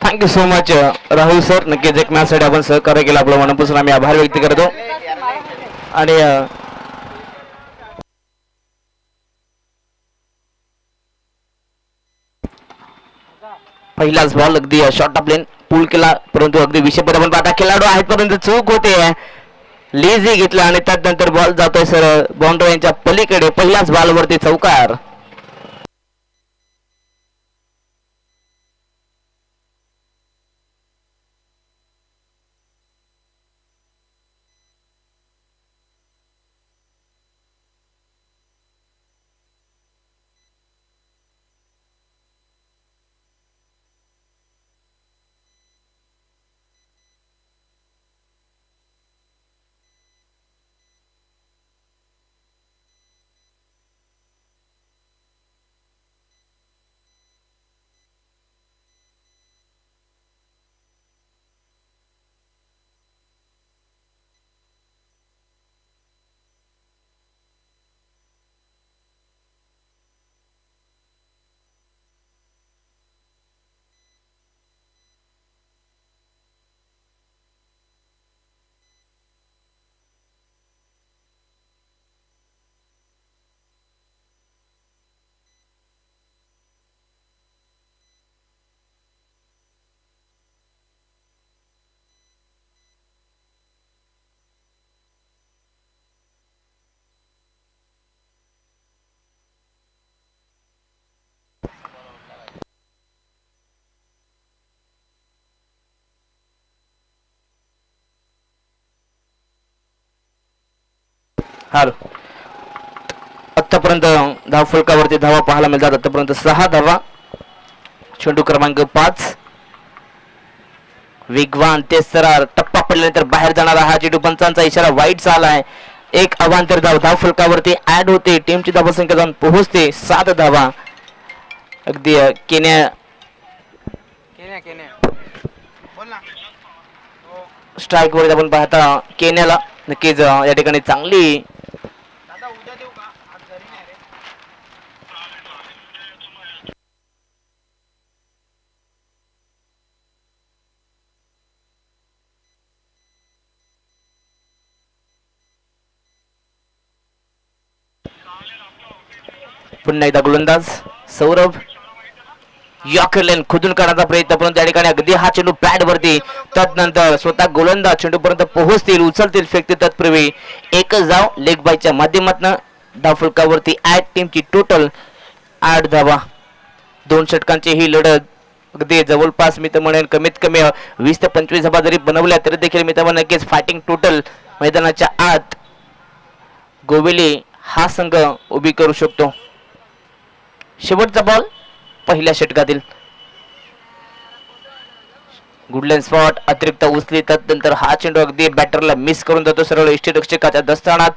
Thank you so much Rahul sir. नक्कीच एक मॅचसाठी आपण सहकार्य केलं, आपलं मनापासून आम्ही आभार व्यक्त करतो. आणि पहिलाच बॉल अगदी शॉर्ट ऑफ लेन पूल केला, परंतु अगदी विषयपणे आपण पाहता खेळाडू आहेत परंतु चूक होते. लेझी घेतला आणि त्यानंतर बॉल जातोय सर बाउंड्री यांच्या पलीकडे. पहिल्याच बॉलवरती चौकार. हार आतापर्यंत धाव फलकावरती धावा पाहायला मिळतात. आतापर्यंत 6 धावा. चेंडू क्रमांक 5 वेगवान ते सरार टप्पा पडल्यानंतर बाहेर जाणारा हा चेंडू. पंचांचा इशारा वाईट झाला आहे. एक अवांतर धाव धाव फलकावरती ऍड होते. टीमची धावसंख्या जाऊन पोहोचते 7 धावा. अगदी केन्या स्ट्राईक वर आपण पाहता केन्याला नक्कीच या ठिकाणी चांगली पुन्हा एकदा गोलंदाज सौरभ यॉर्कर खुदून काढण्याचा प्रयत्न, परंतु त्या ठिकाणी अगदी हा चेंडू पॅड वरती. त्यानंतर स्वतः गोलंदाज चेंडू पर्यंत पोहोचतील, उचलतील, फेकतील तत्पूर्वी एकच धाव लेग बायच्या माध्यमातून धाव फलकावरती ऍट. टीमची टोटल 8 धावा. 2 षटकांची ही लढत अगदी जवळपास मी तर म्हणेन कमीत कमी 20 ते 25 धावा जरी बनवल्या तरी देखील मी तर नक्कीच फायटिंग टोटल मैदानाच्या आत गोवेली हा संघ उभी करू शकतो. शेवटचा बॉल पहिल्या षटकातील. गुडलँड स्पॉट अतिरिक्त उचली, त्यानंतर हा चेंडू अगदी बॅटरला मिस करून जातो सरळ यष्टीरक्षकाच्या दस्तानात.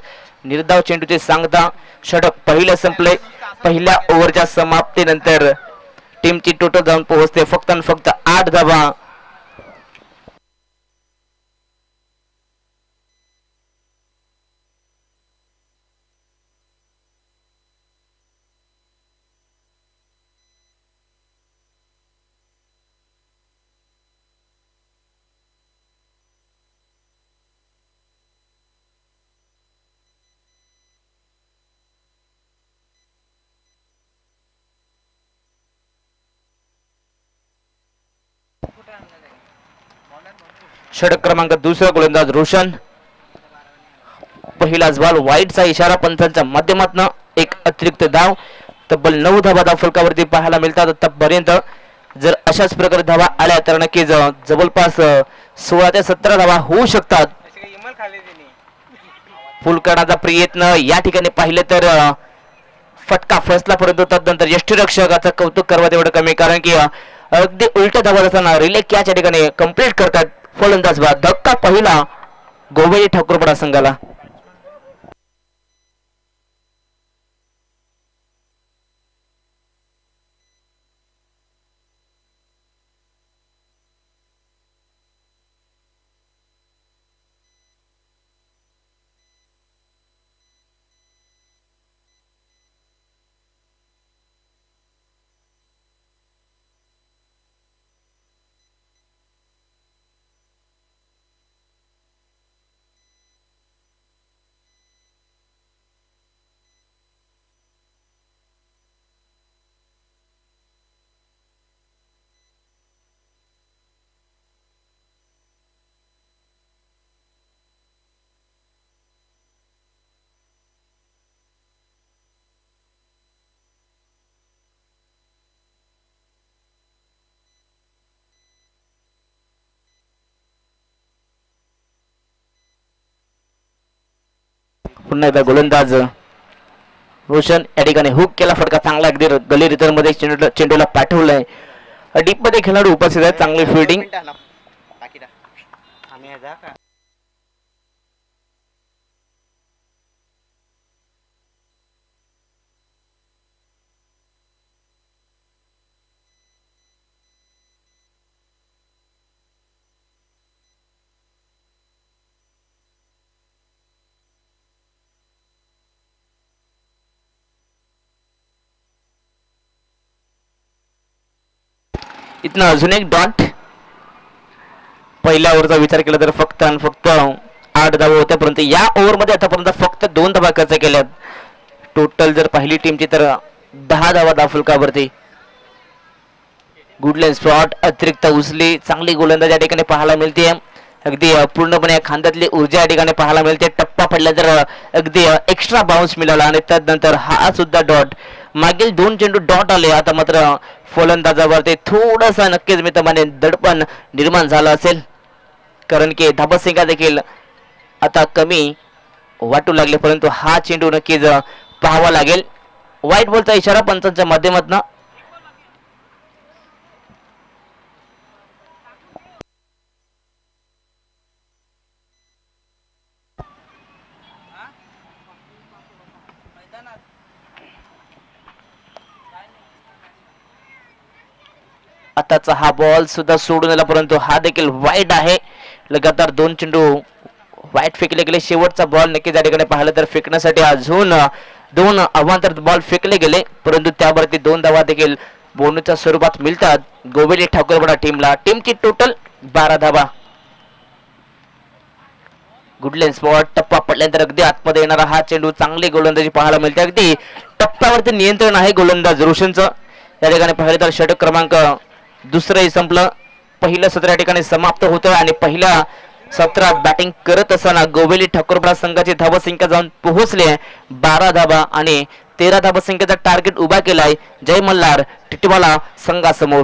निर्धाव चेंडूची सांगता. षटक पहिलं संपले. पहिल्या ओव्हरच्या समाप्तीनंतर टीमची टोटल जाऊन पोहोचते फक्त आणि फक्त 8 धावा. षटक क्रमांक दुसरा गोलंदाज रोशन. पहिलाच बॉल वाईटचा इशारा पंचांच्या माध्यमातून एक अतिरिक्त धाव. तब्बल 9 धावा धाव फलकावरती पाहायला मिळतात आतापर्यंत. जर अशाच प्रकारे धावा आल्या तर नक्कीच जवळपास 16 ते 17 धावा होऊ शकतात. फुल करण्याचा प्रयत्न या ठिकाणी पाहिलं तर फटका फसला, परंतु त्यानंतर यष्टीरक्षकाचं कौतुक करावं तेवढं कमी, कारण की अगदी उलट धावत असताना रिले कॅच या ठिकाणी कंप्लीट करतात फलंदाज. धक्का पहिला गोवेली ठाकूरपडा संघाला. पुन्हा एकदा गोलंदाज रोशन या ठिकाणी हुक केला फटका चांगला अगदी गली रिटर्न मध्ये चेंडूला पाठवलंय. डीप मध्ये खेळाडू उपस्थित आहेत. चांगली फिल्डिंग. इथनं अजून एक डॉट. पहिल्या ओव्हरचा विचार केला तर फक्त आणि फक्त 8 धावा होत्या, परंतु या ओव्हरमध्ये आतापर्यंत फक्त 2 धावा खर्च केल्यात. टोटल जर पहिली टीमची तर 10 धावा दाफुलकावरती. गुडलँड स्पॉट अतिरिक्त उचली चांगली गोलंदाज या ठिकाणी पाहायला मिळते. अगदी पूर्णपणे खांद्यातली ऊर्जा या ठिकाणी पाहायला मिळते. टप्पा पडला तर अगदी एक्स्ट्रा बाउन्स मिळाला आणि त्यानंतर हा सुद्धा डॉट. मागील 2 चेंडू डॉट आले. आता मात्र फलंदाजावरती थोडासा नक्कीच मित्रमाने दडपण निर्माण झालं असेल, कारण की धाबसिंगा देखील आता कमी वाटू लागले, परंतु हा चेंडू नक्कीच पाहावा लागेल. व्हाईट बॉलचा इशारा पंचांच्या माध्यमातून. आताचा हा बॉल सुद्धा सोडून दिला, परंतु हा देखील वाईट आहे. लगातार 2 चेंडू वाईट फेकले गेले. शेवटचा बॉल नक्कीच या ठिकाणी पाहिलं तर फेकण्यासाठी अजून 2 अवांतर बॉल फेकले गेले, परंतु त्यावरती 2 धावा देखील बोनसच्या स्वरूपात मिळतात गोवेली ठाकूरवाडा टीमला. टीमची टोटल 12 धावा. Good length spot. टप्पा पडल्यानंतर अगदी आतमध्ये येणारा हा चेंडू चांगली गोलंदाजी पाहायला मिळते. अगदी टप्प्यावरती नियंत्रण आहे गोलंदाज रोशनचं. या ठिकाणी पाहिलं तर षटक क्रमांक दुसरंही संपलं. पहिलं सत्र या ठिकाणी समाप्त होतं आणि पहिल्या सत्रात बॅटिंग करत असताना गोवेली ठाकूरवाडा संघाची धावसंख्या जाऊन पोहोचली आहे 12 धावा आणि 13 धावसंख्येचा टार्गेट उभा केलाय जय मल्हार टिटवाला संघासमोर.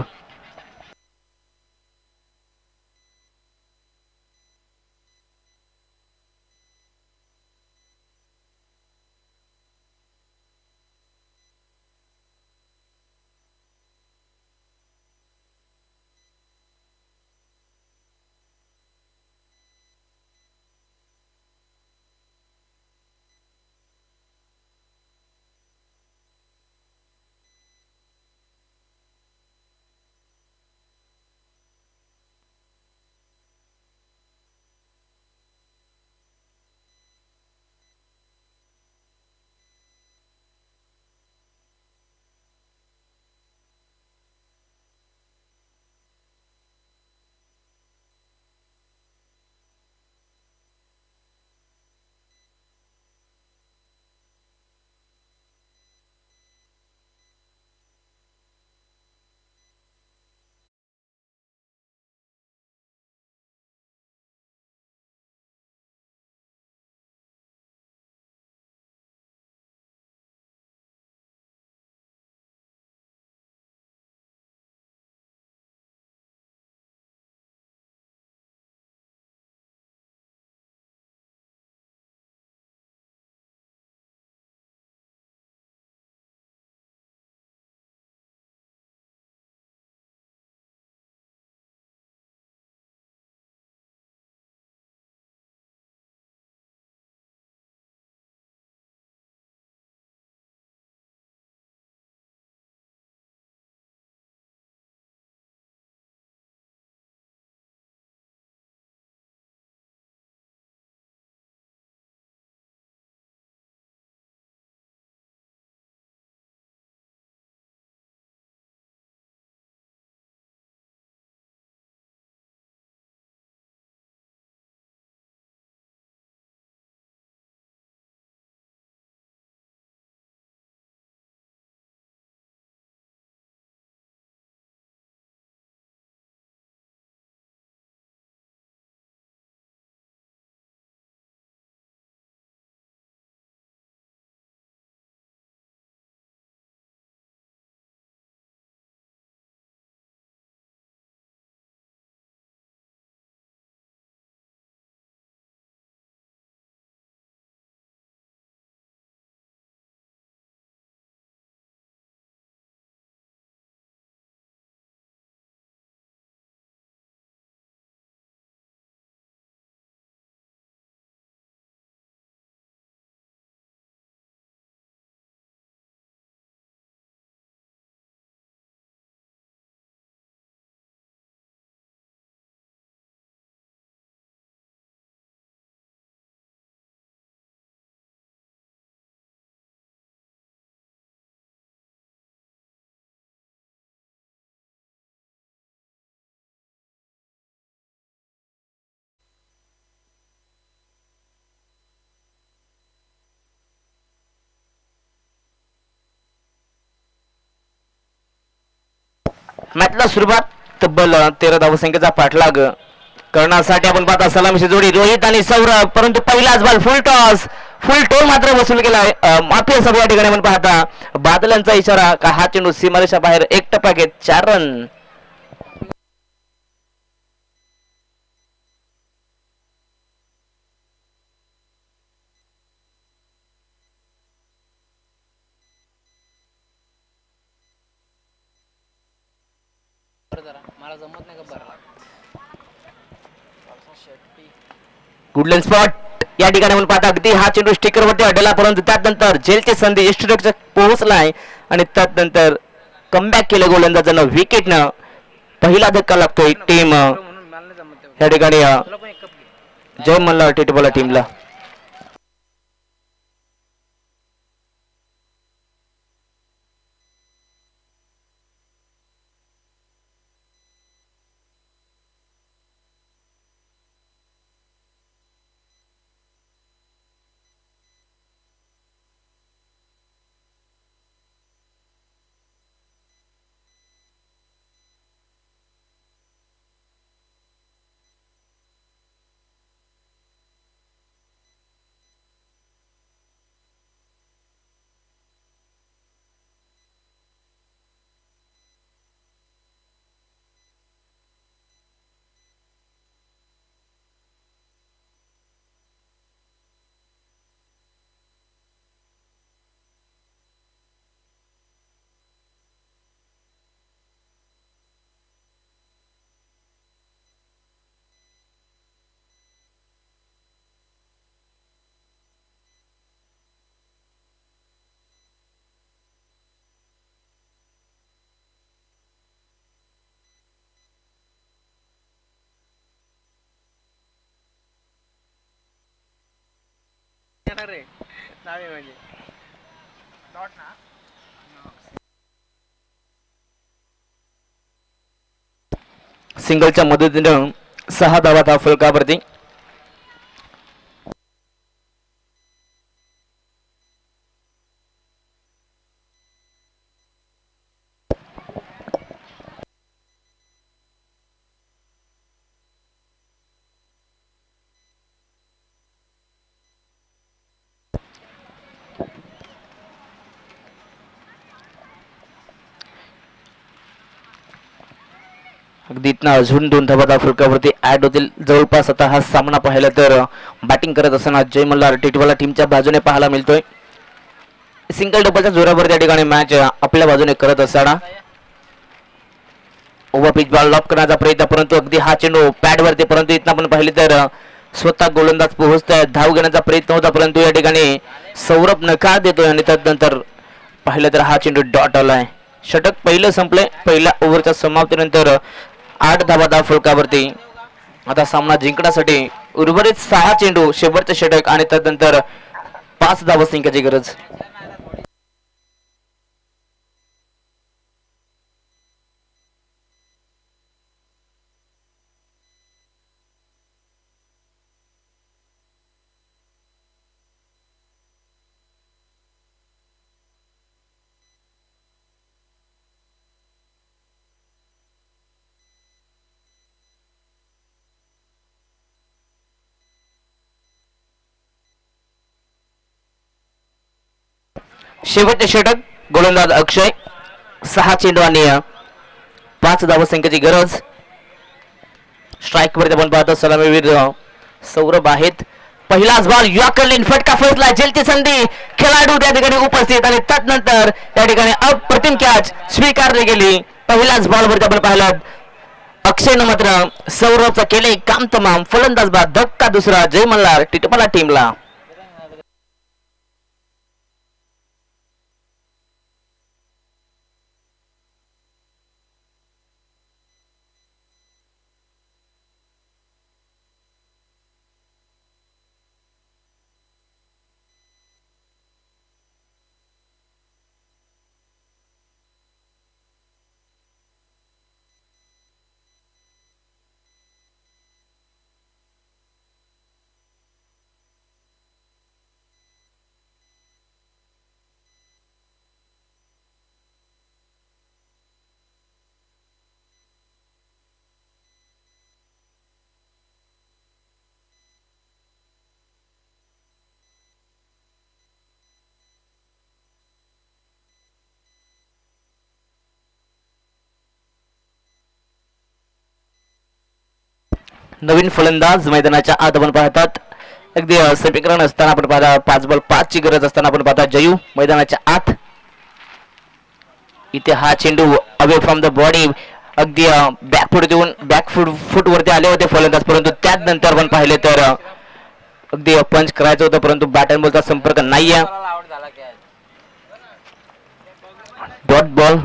मॅचला सुरुवात तब्बल 13 धावसंख्येचा पाठलाग करण्यासाठी आपण पाहता सलामीची जोडी रोहित आणि सौरभ, परंतु पहिलाच बॉल फुल टोल मात्र वसूल केलाय. माफी असावी या ठिकाणी आपण पाहता बादलांचा इशारा का हा चेंडू सीमारेषा बाहेर 1 टप्पा घेत 4 रन. गुडलँड स्पॉट या ठिकाणी आपण पाहता अगदी हा चेंडू स्टिकरवरती अडला, परंतु त्यानंतर जेलची संधी यष्टीरक्षक पोहोचलाय आणि त्यानंतर कमबॅक केलं गोलंदाजांना विकेटनं. पहिला धक्का लागतोय टीम या ठिकाणी जय मल्हार टी20 टीमला. सिंगलच्या मदतीनं 6 धावा था फलकावरती. अगदी इथनं अजून 2 धावा फलकावरती ऍड होतील. जवळपास आता हा सामना पाहिला तर बॅटिंग करत असताना जय मल्हार टी20 टीमच्या बाजूने पाहायला मिळतोय. सिंगल डबलच्या जोरावर त्या ठिकाणी मॅच आपल्या बाजूने करत असताना ओव्हर पिच बॉल लॉक करण्याचा प्रयत्न, परंतु अगदी हा चेंडू पॅड वरती, परंतु इथं आपण पाहिले तर स्वतः गोलंदाज पोहोचताय. धाव घेण्याचा प्रयत्न होता, परंतु या ठिकाणी सौरभ नकार देतोय आणि त्यानंतर पाहिलं तर हा चेंडू डॉट आलाय. षटक पहिलं संपलंय. पहिल्या ओव्हरच्या समाप्तीनंतर 8 धावा फलकावरती. आता सामना जिंकण्यासाठी उर्वरित 6 चेंडू, शेवटचे षटक आणि त्यानंतर 5 धावसंख्येची गरज. शेवटचे षटक गोलंदाज अक्षय. 6 चेंडू आणि 5 धावसंख्येची गरज. स्ट्राईक वरती आपण पाहतो सलामीवीर सौरभ आहेत. पहिलाच बॉल यॉर्कर फटका फोडला. जेलची संधी, खेळाडू त्या ठिकाणी उपस्थित आणि त्यानंतर त्या ठिकाणी अप्रतिम कॅच स्वीकारली गेली. पहिल्याच बॉलवरती आपण पाहिलं अक्षयनं मात्र सौरभचं केले काम तमाम. फलंदाज बाद, धक्का दुसरा जय मल्हार टी20 टीमला. नवीन फलंदाज मैदानाच्या आत आपण पाहतात. अगदी समीकरण असताना आपण पाहता 5 बॉल 5 ची गरज असताना आपण पाहता जयू मैदानाच्या आत. इथे हा चेंडू अवे फ्रॉम द बॉडी अगदी बॅकफूट देऊन बॅकफूट वरती आले होते फलंदाज, परंतु त्यानंतर आपण पाहिले तर अगदी पंच करायचं होतं परंतु बॅट अँड बॉलचा संपर्क नाहीये. Dot ball.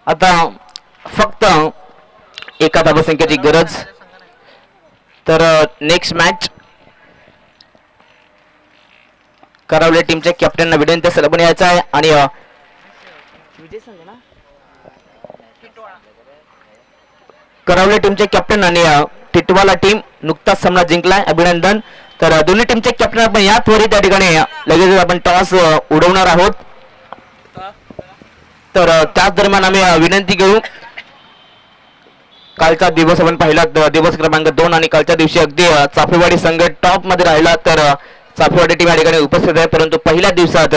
आता फक्त एका धावसंख्येची गरज. तर नेक्स्ट मॅच करावले टीमच्या कॅप्टनना विनंती सरबण यायचा आहे आणि करावले टीमचे कॅप्टन आणि टिटवाला टीम नुकताच सामना जिंकलाय, अभिनंदन. तर दोन्ही टीमचे कॅप्टन आपण या त्वरित त्या ठिकाणी लगेच आपण टॉस उडवणार आहोत. तर त्याच दरम्यान आम्ही विनंती करू, कालचा दिवस आपण पाहिला दिवस क्रमांक 2 आणि कालच्या दिवशी अगदी चाफेवाडी संघ टॉप मध्ये राहिला. तर चाफेवाडी टीम या ठिकाणी उपस्थित आहे, परंतु पहिल्या दिवसात